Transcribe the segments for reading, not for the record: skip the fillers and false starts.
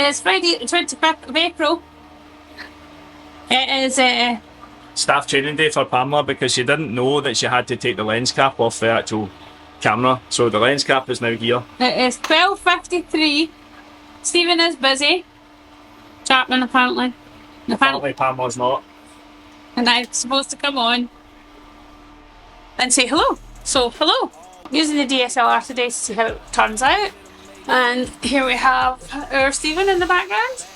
It's Friday the 25th of April. It is Staff training day for Pamela because she didn't know that she had to take the lens cap off the actual camera. So the lens cap is now here. It is 12:53. Stephen is busy. Chapman apparently. Apparently Pamela's not. And I'm supposed to come on and say hello. So hello. Using the DSLR today to see how it turns out. And here we have our Stephen in the background.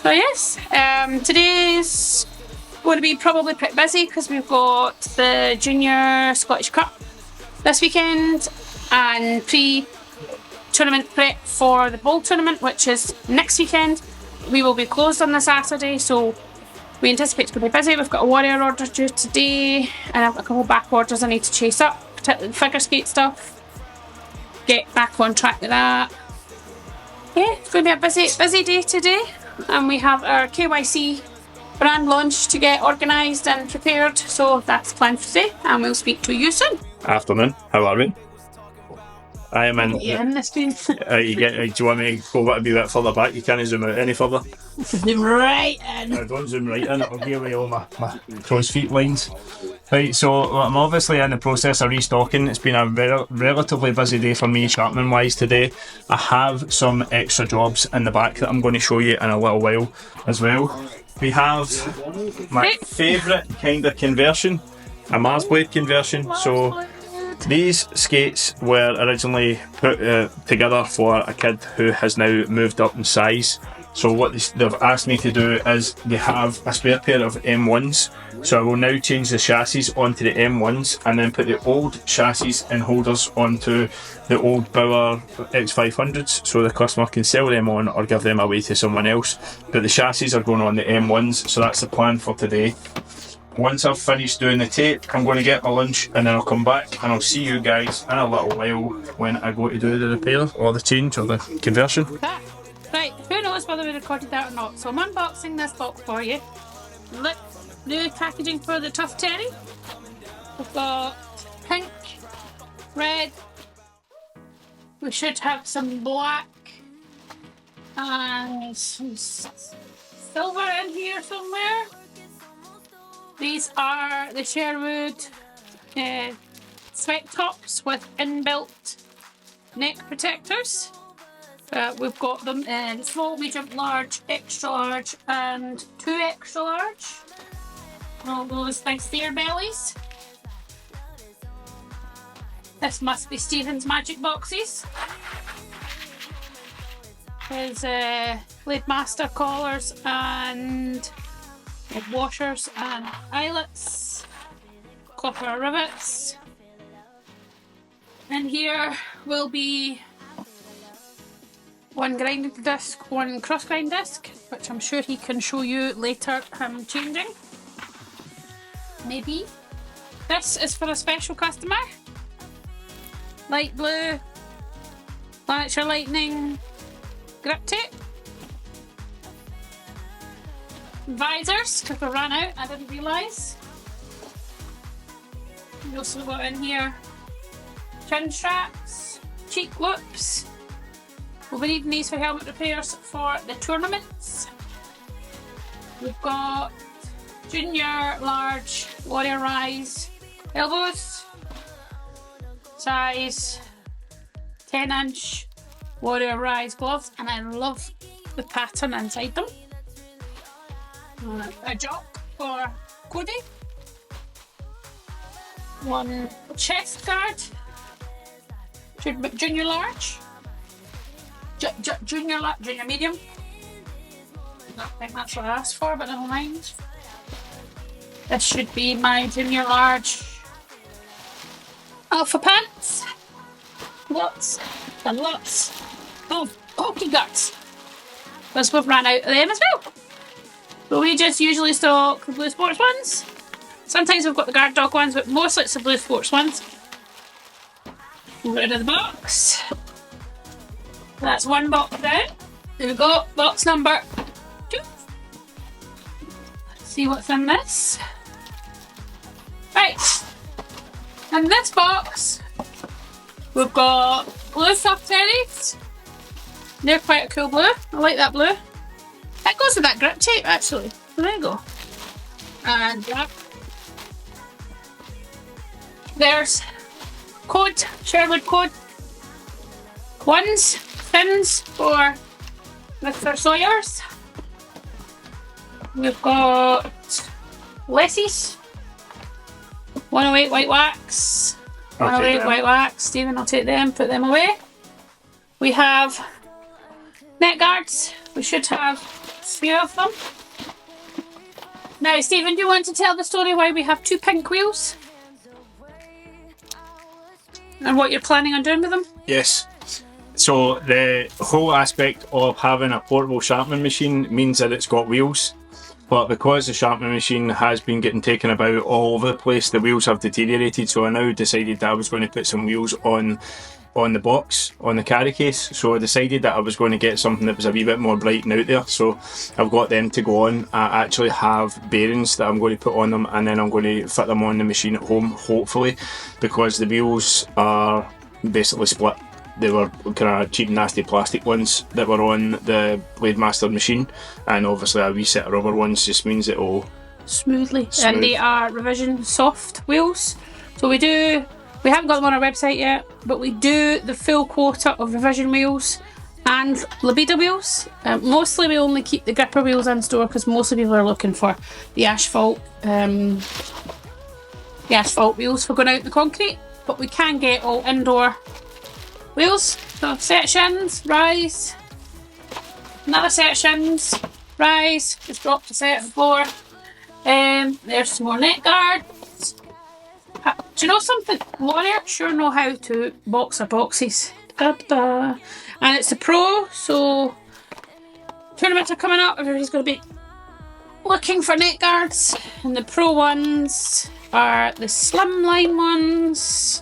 So yes, today's going to be probably pretty busy because we've got the Junior Scottish Cup this weekend and pre-tournament prep for the bowl tournament, which is next weekend. We will be closed on the Saturday, so we anticipate it's going to be busy. We've got a warrior order due today, and I've got a couple of back orders I need to chase up, particularly the figure skate stuff. Get back on track with that. Yeah, it's going to be a busy day today. And we have our KYC brand launch to get organised and prepared, so that's planned for today, and we'll speak to you soon. Afternoon, how are we? I am in. Yeah, in the screen. Do you want me to go a wee bit further back? You can't zoom out any further. Zoom right in. No, don't zoom right in, it'll give away all my crow's feet lines. Right, so I'm obviously in the process of restocking. It's been a relatively busy day for me, Chapman wise, today. I have some extra jobs in the back that I'm going to show you in a little while as well. We have my favourite kind of conversion, a Marsblade conversion. So these skates were originally put together for a kid who has now moved up in size. So what they've asked me to do is they have a spare pair of M1s. So I will now change the chassis onto the M1s and then put the old chassis and holders onto the old Bauer X500s so the customer can sell them on or give them away to someone else. But the chassis are going on the M1s, so that's the plan for today. Once I've finished doing the tape, I'm going to get my lunch and then I'll come back and I'll see you guys in a little while when I go to do the repair or the change or the conversion. Right, who knows whether we recorded that or not, so I'm unboxing this box for you. Look, new packaging for the Tough Terry. We've got pink, red, we should have some black and some silver in here somewhere. These are the Sherwood sweat tops with inbuilt neck protectors. We've got them in small, medium, large, extra large and 2 extra large. All those nice beer bellies. This must be Stephen's magic boxes. His Blade Master collars and washers and eyelets, copper rivets. And here will be one grinding disc, one cross grind disc, which I'm sure he can show you later him changing. Maybe. This is for a special customer. Light blue, Lancashire Lightning grip tape. Visors, because I ran out, I didn't realise. We also got in here chin straps, cheek loops. We'll be needing these for helmet repairs for the tournaments. We've got Junior Large Warrior Rise elbows, size 10-inch Warrior Rise gloves, and I love the pattern inside them. A jock for Cody. One chest guard. Junior large. Junior medium. I don't think that's what I asked for, but never mind. This should be my junior large alpha pants. Lots and lots of pokey guts. Because we've ran out of them as well. But we just usually stock the blue sports ones. Sometimes we've got the guard dog ones, but mostly it's the blue sports ones. Get rid of the box. That's one box down. There we go, box number 2. Let's see what's in this. Right, in this box we've got blue soft terries, They're quite a cool blue. I like that blue. That goes with that grip tape actually. So there you go. And that. There's code, Sherwood code. Ones, fins for Mr. Sawyers. We've got Lessies. 108 white wax. 108 white wax. Stephen, I'll take them, put them away. We have neck guards. We should have 3 of them. Now, Stephen, do you want to tell the story why we have 2 pink wheels? And what you're planning on doing with them? Yes. So the whole aspect of having a portable sharpening machine means that it's got wheels. But because the sharpening machine has been getting taken about all over the place, the wheels have deteriorated. So I now decided that I was going to put some wheels on the box, on the carry case. So I decided that I was going to get something that was a wee bit more bright and out there. So I've got them to go on. I actually have bearings that I'm going to put on them, and then I'm going to fit them on the machine at home, hopefully, because the wheels are basically split. They were kind of cheap nasty plastic ones that were on the Blade Master machine, and obviously a wee set of rubber ones just means it all smoothly. And they are revision soft wheels. So we haven't got them on our website yet, but we do the full quota of revision wheels and Libido wheels. Mostly we only keep the gripper wheels in store because mostly people are looking for the asphalt wheels for going out in the concrete, but we can get all indoor wheels. So set shins, rise, another set of shins, rise, just dropped a set on the floor. There's some more neck guards. Do you know something? Warrior sure know how to box our boxes. Da-da. And it's a pro, so tournaments are coming up. Everybody's going to be looking for neck guards. And the pro ones are the slimline ones.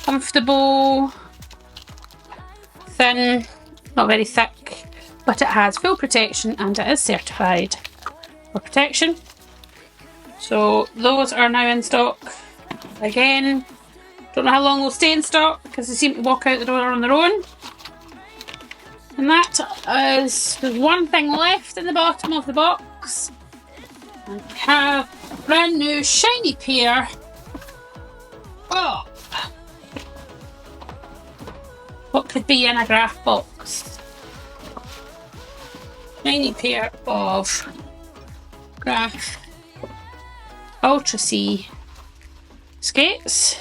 Comfortable. Thin, not very thick, but it has full protection and it is certified for protection. So those are now in stock. Again, don't know how long they'll stay in stock because they seem to walk out the door on their own. And that is, there's one thing left in the bottom of the box. And we have a brand new shiny pair. Oh! What could be in a graph box? Shiny pair of graph Ultra C skates.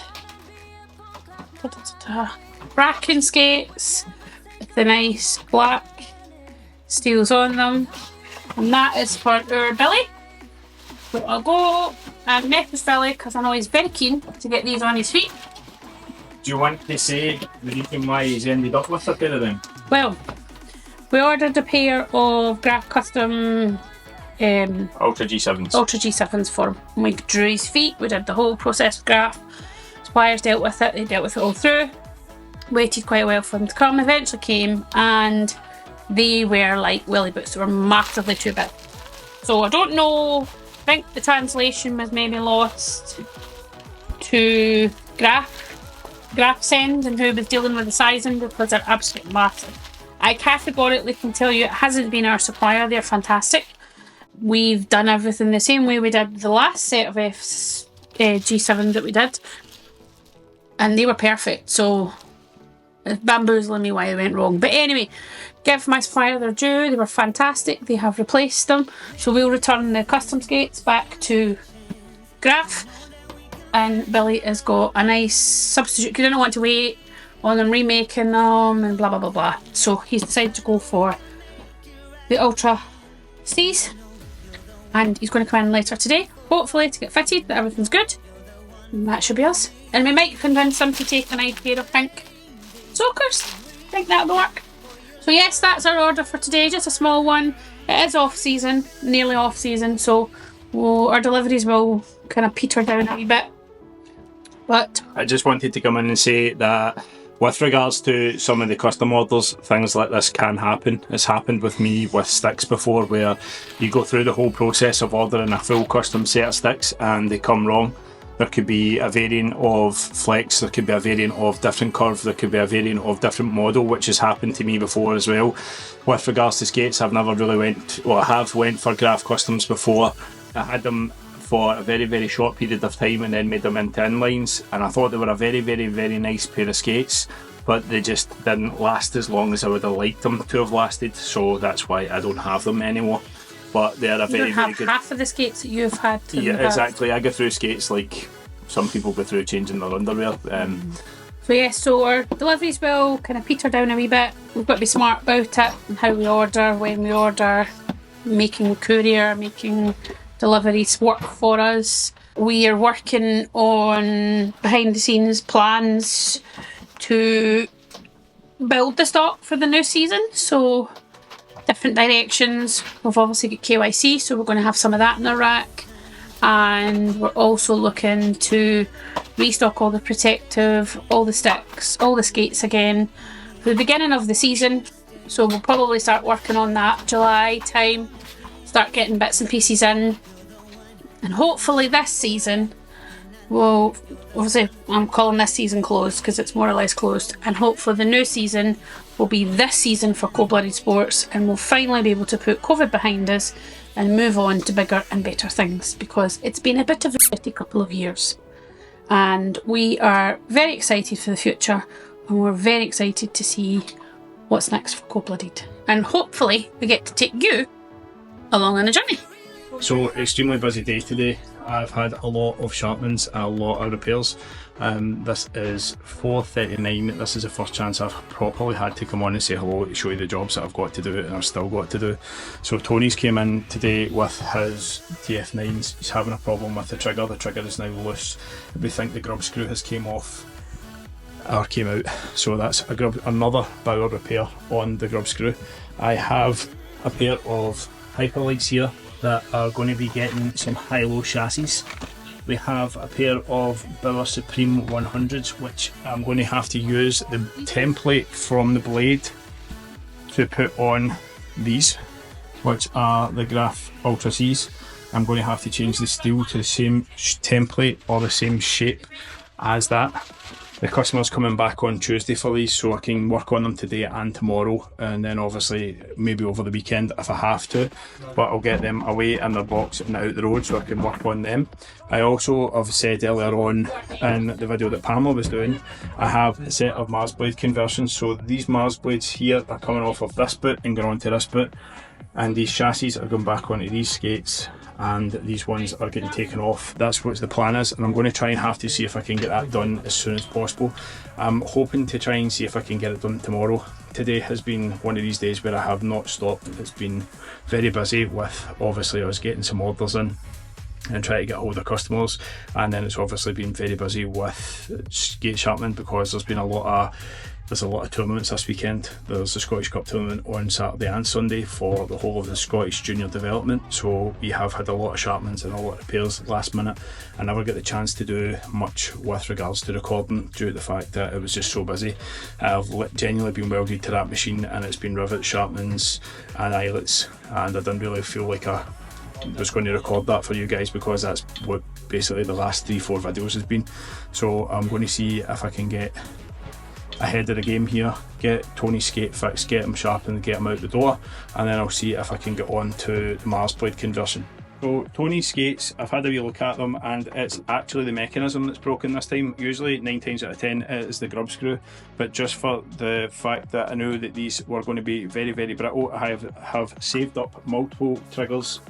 Bracken skates with the nice black steels on them. And that is for our Billy. So I'll go and message Billy because I know he's very keen to get these on his feet. Do you want to say the reason why he's ended up with a pair of them? Well, we ordered a pair of Graph Custom Ultra G7s for him. And we drew his feet, we did the whole process with Graph. Suppliers dealt with it, they dealt with it all through. Waited quite a while for them to come, eventually came, and they were like willy boots, they were massively too big. So I don't know, I think the translation was maybe lost to Graph Send and who was dealing with the sizing because they're absolutely massive. I categorically can tell you it hasn't been our supplier, they're fantastic. We've done everything the same way we did the last set of G7 that we did, and they were perfect, so it's bamboozling me why they went wrong. But anyway, give my supplier their due, they were fantastic, they have replaced them, so we'll return the custom skates back to Graph. And Billy has got a nice substitute because he didn't want to wait on them remaking them and blah blah blah blah. So he's decided to go for the Ultra C's, and he's going to come in later today, hopefully to get fitted, that everything's good. And that should be us. And we might convince him to take a nice pair of pink soakers. I think that'll work. So yes, that's our order for today, just a small one. It is off season, nearly off season, so our deliveries will kind of peter down a wee bit. But I just wanted to come in and say that with regards to some of the custom orders, things like this can happen. It's happened with me with sticks before, where you go through the whole process of ordering a full custom set of sticks and they come wrong. There could be a variant of flex, there could be a variant of different curve, there could be a variant of different model, which has happened to me before as well. With regards to skates, I've never really I have went for graph customs before. I had them for a very, very short period of time and then made them into inlines, and I thought they were a very, very, very nice pair of skates, but they just didn't last as long as I would have liked them to have lasted, so that's why I don't have them anymore. But they're a very, very good... half of the skates that you've had to Yeah, exactly. I go through skates like some people go through changing their underwear. So our deliveries will kind of peter down a wee bit. We've got to be smart about it and how we order, when we order, making courier, making deliveries work for us. We are working on behind the scenes plans to build the stock for the new season, so different directions. We've obviously got KYC, so we're going to have some of that in the rack, and we're also looking to restock all the protective, all the sticks, all the skates again for the beginning of the season. So we'll probably start working on that July time, start getting bits and pieces in, and hopefully this season will, obviously I'm calling this season closed because it's more or less closed, and hopefully the new season will be this season for Cold-Blooded Sports, and we'll finally be able to put COVID behind us and move on to bigger and better things, because it's been a bit of a shitty couple of years, and we are very excited for the future, and we're very excited to see what's next for Cold-Blooded, and hopefully we get to take you along on a journey. So, extremely busy day today. I've had a lot of sharpenings and a lot of repairs. This is 4:39. This is the first chance I've properly had to come on and say hello to show you the jobs that I've got to do and I've still got to do. So Tony's came in today with his TF9s. He's having a problem with the trigger. The trigger is now loose. We think the grub screw has came off or came out. So that's another Bauer repair on the grub screw. I have a pair of Hyperlights here that are going to be getting some high-low chassis. We have a pair of Bauer Supreme 100s, which I'm going to have to use the template from the blade to put on these, which are the Graph Ultra Cs. I'm going to have to change the steel to the same template or the same shape as that. The customer's coming back on Tuesday for these, so I can work on them today and tomorrow, and then obviously maybe over the weekend if I have to, but I'll get them away in their box and out the road so I can work on them. I also have said earlier on in the video that Pamela was doing, I have a set of Marsblade conversions, so these Mars blades here are coming off of this boot and going onto this boot, and these chassis are going back onto these skates, and these ones are getting taken off. That's what the plan is, and I'm going to try and have to see if I can get that done as soon as possible. I'm hoping to try and see if I can get it done tomorrow. Today has been one of these days where I have not stopped. It's been very busy with, obviously I was getting some orders in and trying to get hold of customers, and then it's obviously been very busy with skate sharpening because there's a lot of tournaments this weekend. There's the Scottish Cup tournament on Saturday and Sunday for the whole of the Scottish junior development, so we have had a lot of sharpenings and a lot of repairs last minute. I never get the chance to do much with regards to recording due to the fact that it was just so busy. I've genuinely been welded to that machine, and it's been rivets, sharpenings and eyelets, and I didn't really feel like I was going to record that for you guys because that's what basically the last 3-4 videos has been. So I'm going to see if I can get ahead of the game here, get Tony's skate fixed, get him sharpened, get him out the door, and then I'll see if I can get on to the Marsblade conversion. So Tony's skates, I've had a wee look at them, and it's actually the mechanism that's broken this time. Usually 9 times out of 10 it is the grub screw, but just for the fact that I knew that these were going to be very, very brittle, I have saved up multiple triggers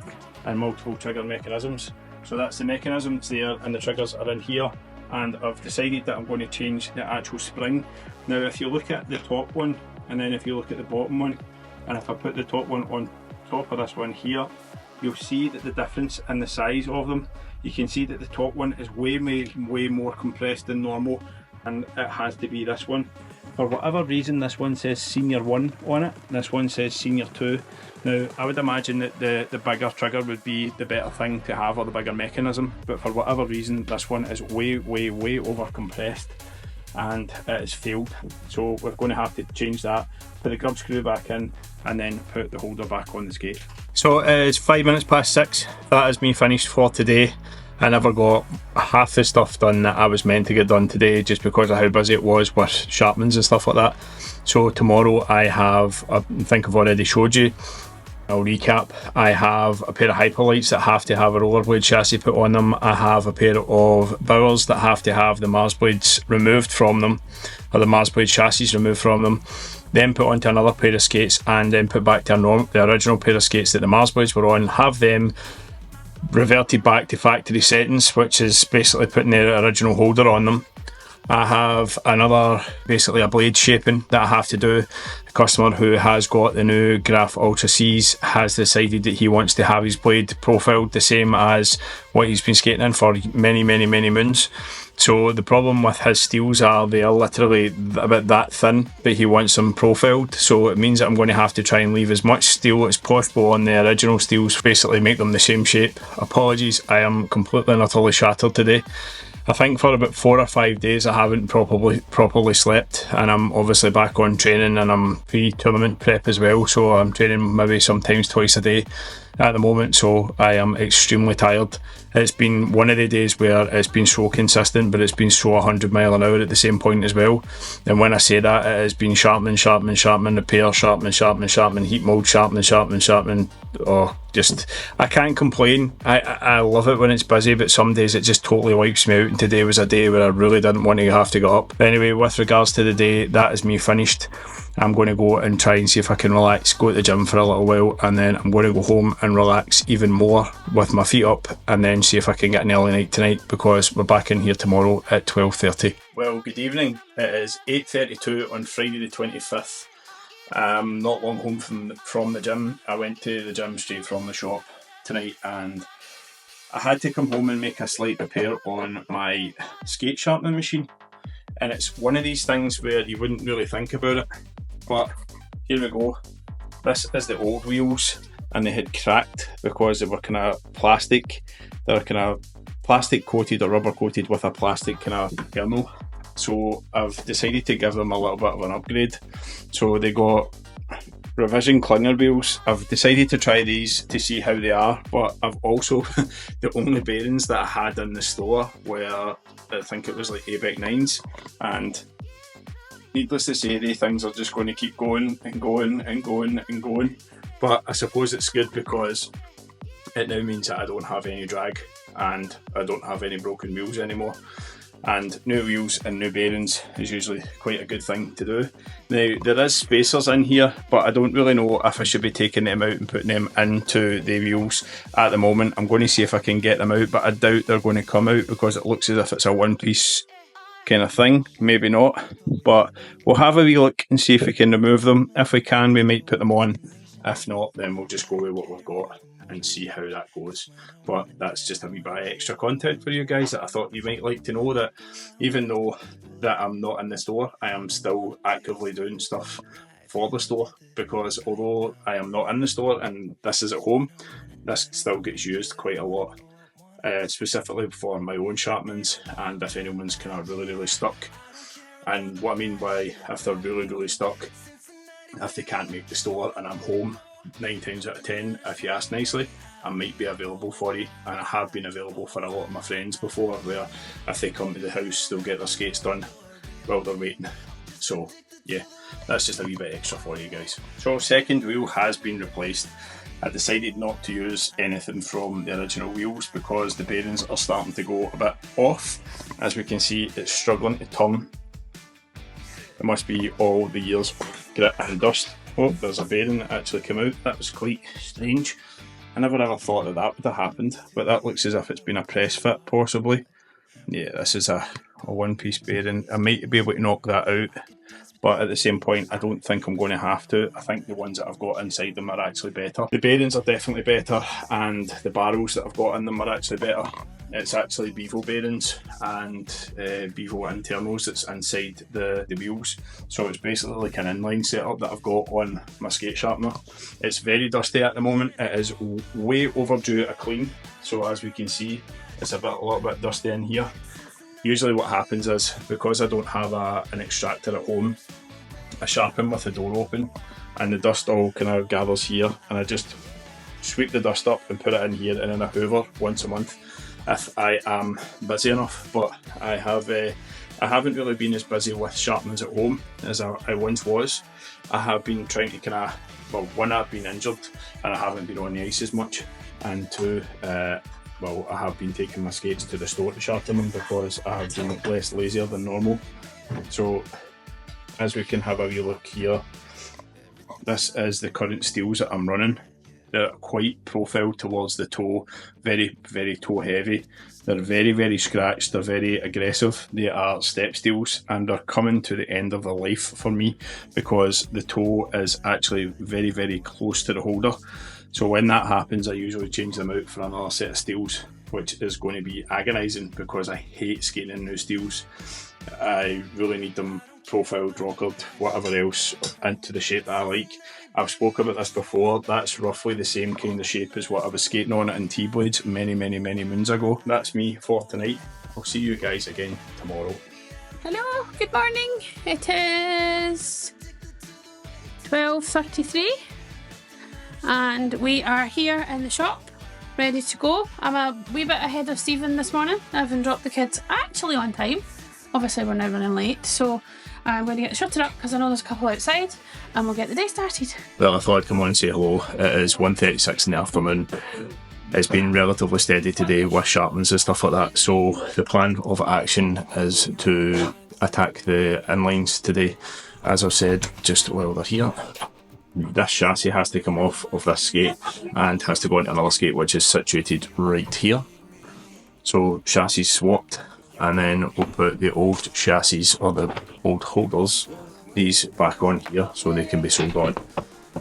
and multiple trigger mechanisms. So that's the mechanisms there, and the triggers are in here, and I've decided that I'm going to change the actual spring. Now if you look at the top one, and then if you look at the bottom one, and if I put the top one on top of this one here, you'll see that the difference in the size of them. You can see that the top one is way more compressed than normal, and it has to be this one. For whatever reason, this one says Senior 1 on it, this one says Senior 2. Now, I would imagine that the bigger trigger would be the better thing to have, or the bigger mechanism, but for whatever reason, this one is way over compressed, and it has failed. So we're going to have to change that, put the grub screw back in, and then put the holder back on the skate. So it's 5 minutes past 6. That is me finished for today. I never got half the stuff done that I was meant to get done today just because of how busy it was with sharpenings and stuff like that. So tomorrow I have, I think I've already showed you, I'll recap. I have a pair of Hyperlights that have to have a rollerblade chassis put on them. I have a pair of Bauers that have to have the Marsblades removed from them, or the Marsblade chassis removed from them, then put onto another pair of skates, and then put back to the original pair of skates that the Marsblades were on, have them reverted back to factory settings, which is basically putting the original holder on them. I have another, basically a blade shaping that I have to do. The customer who has got the new Graph Ultra C's has decided that he wants to have his blade profiled the same as what he's been skating in for many moons. So the problem with his steels are they are literally about that thin, but he wants them profiled. So it means that I'm going to have to try and leave as much steel as possible on the original steels, basically make them the same shape. Apologies, I am completely and utterly shattered today. I think for about 4 or 5 days I haven't properly slept, and I'm obviously back on training, and I'm pre-tournament prep as well, so I'm training maybe sometimes twice a day at the moment, so I am extremely tired. It's been one of the days where it's been so consistent, but it's been so 100 mile an hour at the same point as well. And when I say that, it has been sharpening, repair, sharpening, heat mold, sharpening. Oh, just, I can't complain. I love it when it's busy, but some days it just totally wipes me out, and today was a day where I really didn't want to have to get up. Anyway, with regards to the day, that is me finished. I'm going to go and try and see if I can relax, go to the gym for a little while, and then I'm going to go home and relax even more with my feet up, and then see if I can get an early night tonight, because we're back in here tomorrow at 12:30. Well, good evening. It is 8:32 on Friday the 25th. Not long home from the gym. I went to the gym straight from the shop tonight, and I had to come home and make a slight repair on my skate sharpening machine. And it's one of these things where you wouldn't really think about it, but here we go. This is the old wheels, and they had cracked because they were kind of plastic. They're kind of plastic coated or rubber coated with a plastic kind of kernel. So I've decided to give them a little bit of an upgrade. So they got revision clinger wheels. I've decided to try these to see how they are, but I've also, the only bearings that I had in the store were, I think it was like ABEC 9s, and needless to say, these things are just going to keep going and going and going and going. But I suppose it's good because it now means that I don't have any drag and I don't have any broken wheels anymore. And new wheels and new bearings is usually quite a good thing to do. Now, there is spacers in here, but I don't really know if I should be taking them out and putting them into the wheels at the moment. I'm going to see if I can get them out, but I doubt they're going to come out because it looks as if it's a one-piece kind of thing. Maybe not, but we'll have a wee look and see if we can remove them. If we can, we might put them on. If not, then we'll just go with what we've got and see how that goes. But that's just a wee bit of extra content for you guys that I thought you might like to know, that even though that I'm not in the store, I am still actively doing stuff for the store, because although I am not in the store and this is at home, this still gets used quite a lot, specifically for my own sharpenings, and if anyone's kind of really stuck. And what I mean by if they're really stuck, if they can't make the store and I'm home, 9 times out of 10, if you ask nicely, I might be available for you. And I have been available for a lot of my friends before, where if they come to the house, they'll get their skates done while they're waiting. So yeah, that's just a wee bit extra for you guys. So second wheel has been replaced. I decided not to use anything from the original wheels because the bearings are starting to go a bit off. As we can see, it's struggling to turn. It must be all the years grit and dust. Oh, there's a bearing that actually came out. That was quite strange. I never ever thought that that would have happened, but that looks as if it's been a press fit possibly. Yeah, this is a one-piece bearing. I might be able to knock that out, but at the same point, I don't think I'm going to have to. I think the ones that I've got inside them are actually better. The bearings are definitely better, and the barrels that I've got in them are actually better. It's actually bevo bearings and bevo internals that's inside the wheels. So it's basically like an inline setup that I've got on my skate sharpener. It's very dusty at the moment. It is way overdue a clean. So as we can see, it's a little bit dusty in here. Usually what happens is, because I don't have an extractor at home, I sharpen with the door open and the dust all kind of gathers here, and I just sweep the dust up and put it in here, and then I hoover once a month. if I am busy enough, but I haven't really been as busy with sharpeners at home as I once was. I have been trying to one, I've been injured and I haven't been on the ice as much, and two, I have been taking my skates to the store to sharpen them because I have been less lazier than normal. So as we can have a wee look here, this is the current steels that I'm running. They're quite profiled towards the toe, very, very toe heavy. They're very, very scratched, they're very aggressive. They are step steels and they're coming to the end of their life for me because the toe is actually very, very close to the holder. So when that happens, I usually change them out for another set of steels, which is going to be agonising because I hate skating in new steels. I really need them profiled, rockered, whatever else, into the shape that I like. I've spoken about this before, that's roughly the same kind of shape as what I was skating on in T-blades many, many, many moons ago. That's me for tonight. I'll see you guys again tomorrow. Hello, good morning. It is 12:33 and we are here in the shop, ready to go. I'm a wee bit ahead of Stephen this morning. I haven't dropped the kids actually on time. Obviously we're now running late, so I'm going to get the shutter up because I know there's a couple outside and we'll get the day started. Well, I thought I'd come on and say hello. It is 1:36 in the afternoon. It's been relatively steady today with sharpens and stuff like that, so the plan of action is to attack the inlines today. As I've said just while they're here, this chassis has to come off of this skate and has to go into another skate which is situated right here. So chassis swapped, and then we'll put the old chassis or the old holders, these back on here so they can be sold on.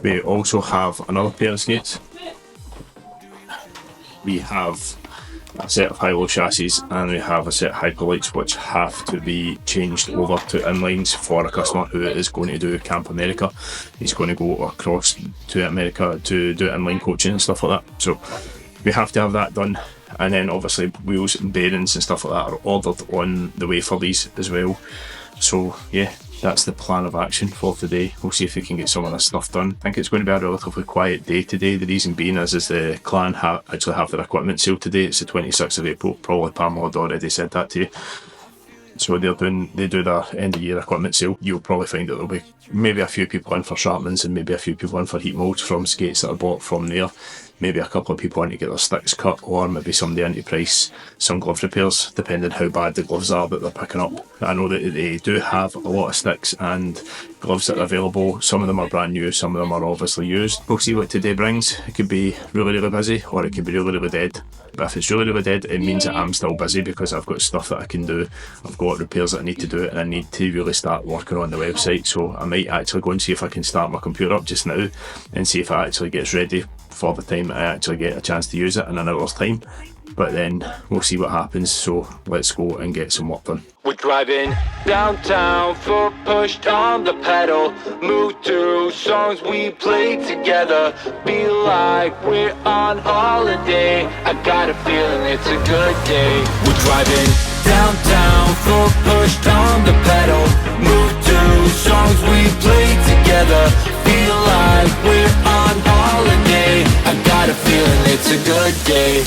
We also have another pair of skates. We have a set of high-low chassis and we have a set of hyperlights which have to be changed over to inlines for a customer who is going to do Camp America. He's going to go across to America to do inline coaching and stuff like that. So we have to have that done. And then obviously wheels and bearings and stuff like that are ordered on the way for these as well. So yeah, that's the plan of action for today. We'll see if we can get some of this stuff done. I think it's going to be a relatively quiet day today. The reason being is the clan actually have their equipment sale today. It's the 26th of April. Probably Pamela had already said that to you. So they do their end of year equipment sale. You'll probably find that there'll be maybe a few people in for sharpenings and maybe a few people in for heat molds from skates that are bought from there. Maybe a couple of people in to get their sticks cut, or maybe somebody in to price some glove repairs, depending how bad the gloves are that they're picking up. I know that they do have a lot of sticks and gloves that are available. Some of them are brand new, some of them are obviously used. We'll see what today brings. It could be really, really busy, or it could be really, really dead. But if it's really, really dead, it means that I'm still busy because I've got stuff that I can do. I've got repairs that I need to do, and I need to really start working on the website. So I might actually go and see if I can start my computer up just now and see if it actually gets ready for the time I actually get a chance to use it in an hour's time. But then we'll see what happens, so let's go and get some work done. We're driving downtown, foot pushed on the pedal, move through songs we played together, feel like we're on holiday, I got a feeling it's a good day. We're driving downtown, foot pushed on the pedal, move through songs we played together, feel like we're on holiday, I got a feeling it's a good day.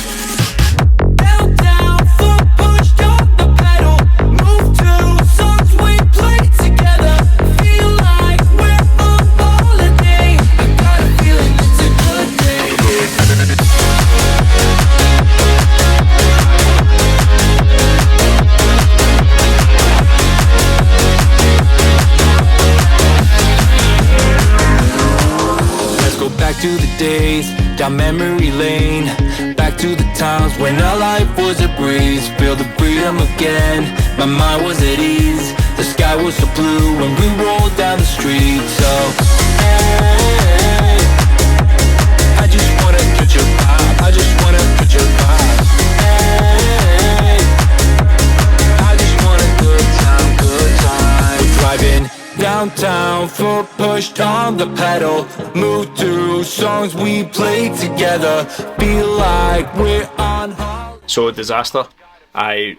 Back to the days, down memory lane, back to the times when our life was a breeze, feel the freedom again, my mind was at ease, the sky was so blue when we rolled down the street, so hey, I just wanna touch your vibe, I just wanna touch your vibe, hey, I just want a good time, we're driving downtown, foot pushed on the pedal, move through songs we played together, feel like we're on holiday. So disaster. I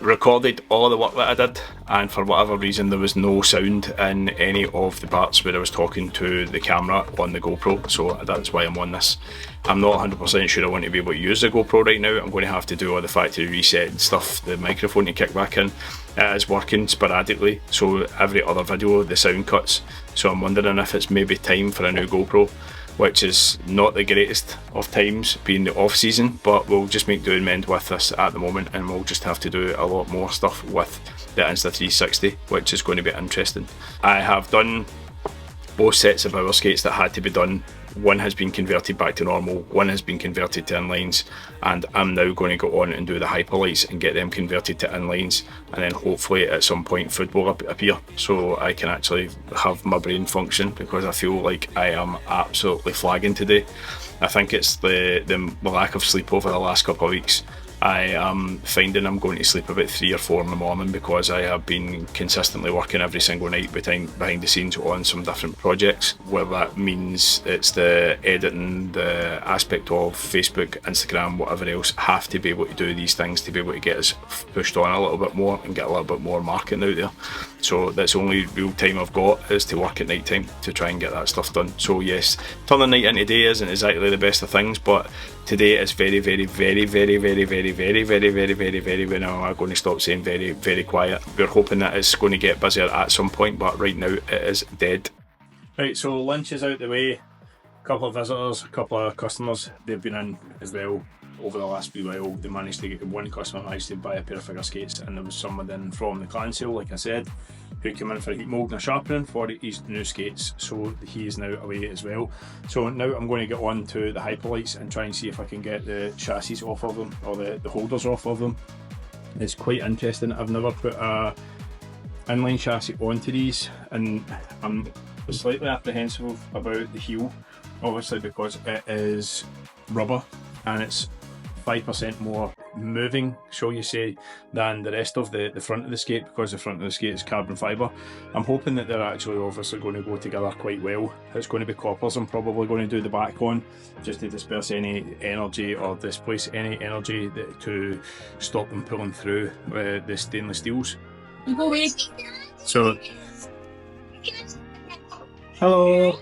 recorded all of the work that I did, and for whatever reason there was no sound in any of the parts where I was talking to the camera on the GoPro, so that's why I'm on this. I'm not 100% sure I want to be able to use the GoPro right now. I'm going to have to do all the factory reset and stuff, the microphone to kick back in. It is working sporadically, so every other video the sound cuts, so I'm wondering if it's maybe time for a new GoPro, which is not the greatest of times being the off season, but we'll just make do and mend with this at the moment, and we'll just have to do a lot more stuff with the Insta360, which is going to be interesting. I have done both sets of Bauer skates that had to be done. One has been converted back to normal, one has been converted to inlines, and I'm now going to go on and do the hyperlights and get them converted to inlines, and then hopefully at some point food will appear so I can actually have my brain function, because I feel like I am absolutely flagging today. I think it's the lack of sleep over the last couple of weeks. I am finding I'm going to sleep about 3 or 4 in the morning because I have been consistently working every single night behind the scenes on some different projects, whether that means it's the editing, the aspect of Facebook, Instagram, whatever else. Have to be able to do these things to be able to get us pushed on a little bit more and get a little bit more marketing out there. So that's the only real time I've got, is to work at night time to try and get that stuff done. So yes, turning night into day isn't exactly the best of things, but today is very, very, very, very, very, very, very, very, very, very, very, when am I going to stop saying very, very quiet? We're hoping that it's going to get busier at some point, but right now it is dead. Right, so lunch is out the way. A couple of visitors, a couple of customers, they've been in as well over the last wee while. They managed to get, one customer managed to buy a pair of figure skates, and there was someone in from the clan sale, like I said, who came in for a heat mould and a sharpening for his new skates, so he is now away as well. So now I'm going to get on to the hyperlights and try and see if I can get the chassis off of them, or the holders off of them. It's quite interesting. I've never put a inline chassis onto these, and I'm slightly apprehensive about the heel, obviously because it is rubber and it's 5% more moving, shall you say, than the rest of the front of the skate, because the front of the skate is carbon fibre. I'm hoping that they're actually obviously going to go together quite well. It's going to be coppers I'm probably going to do the back on, just to disperse any energy or displace any energy to stop them pulling through the stainless steels. So, hello.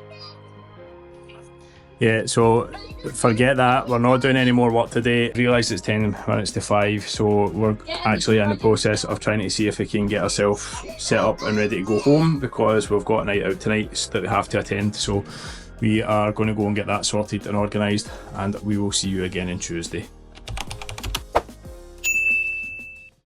Yeah, so forget that, we're not doing any more work today. Realised it's 10 minutes to 5, so we're actually in the process of trying to see if we can get ourselves set up and ready to go home, because we've got a night out tonight that we have to attend. So we are going to go and get that sorted and organised, and we will see you again on Tuesday.